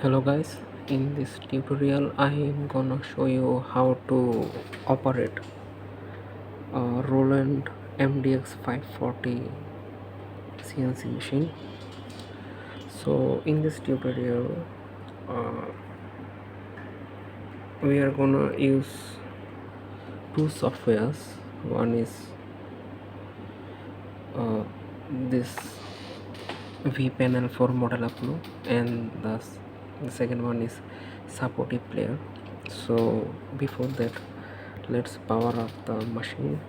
Hello guys, in this tutorial I am gonna show you how to operate a Roland MDX 540 CNC machine. So in this tutorial uh, we are gonna use two softwares. One is uh, this V panel for model upload, and the second one is supportive player. So before that, let's power up the machine.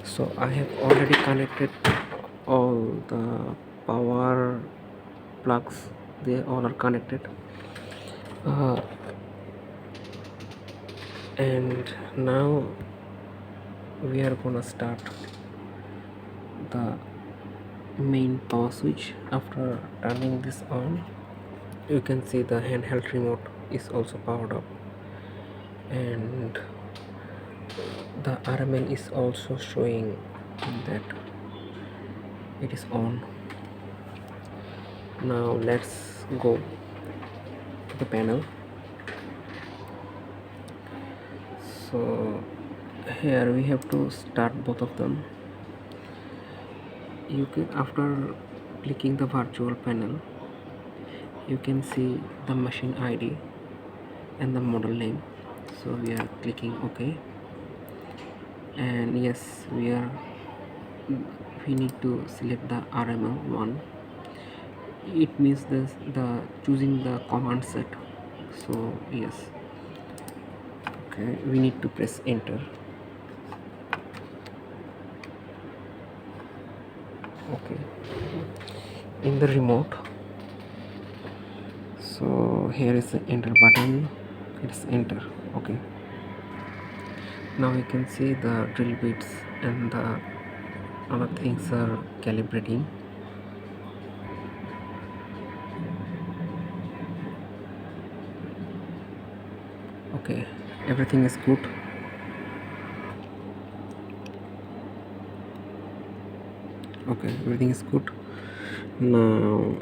So I have already connected all the power plugs, they all are connected, uh, and now we are gonna start the main power switch. After turning this on, you can see the handheld remote is also powered up, and the RML is also showing that it is on. Now let's go to the panel. So here we have to start both of them. You can, after clicking the virtual panel, you can see the machine ID and the model name. So we are clicking OK, and yes, we need to select the RML one. It means the choosing the command set. So yes, okay, we need to press enter. Okay, in the remote, so here is the enter button. It's enter. Okay, now you can see the drill bits and the other things are calibrating. Okay, everything is good. Okay, everything is good. Now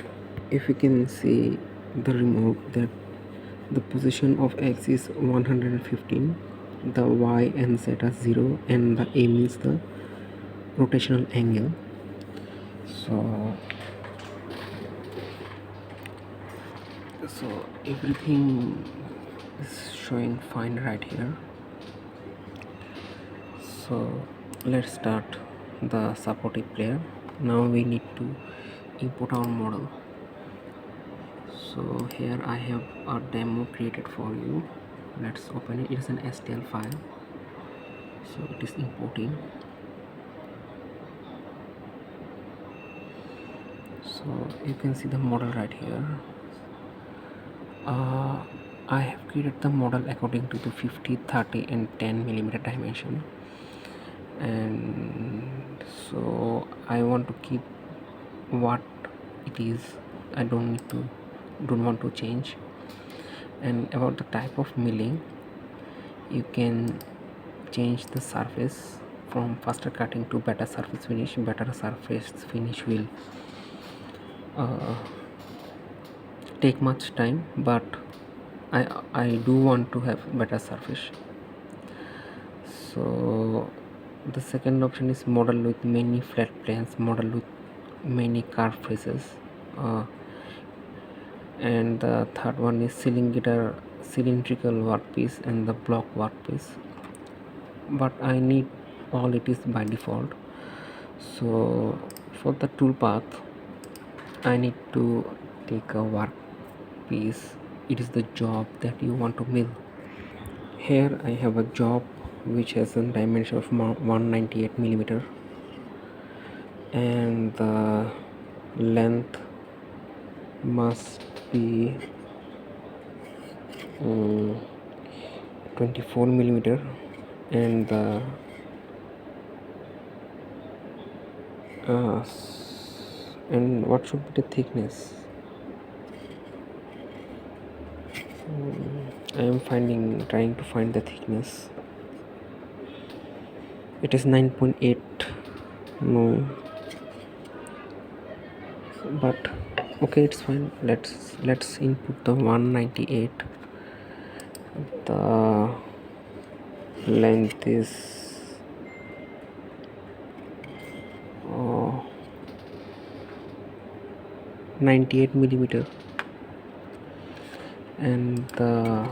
if you can see the remote, that the position of X is 115, the Y and Z are 0, and the A means the rotational angle. So everything is showing fine right here. So let's start the supportive player. Now we need to input our model. So here I have a demo created for you. Let's open it. It is an STL file, so it is importing. So you can see the model right here. I have created the model according to the 50, 30 and 10 millimeter dimension, and so I want to keep what it is. I don't want to change. And about the type of milling, you can change the surface from faster cutting to better surface finish. Better surface finish will take much time, but I do want to have better surface. So the second option is model with many flat planes, model with many curved faces, and the third one is cylindrical workpiece and the block workpiece, but I need all it is by default. So for the toolpath, I need to take a workpiece. It is the job that you want to mill. Here I have a job which has a dimension of 198 millimeter, and the length must be 24 millimeter, and the and what should be the thickness? I am trying to find the thickness. It is 9.8. No, but Okay, it's fine. Let's input the 198. The length is 98 millimeter, and the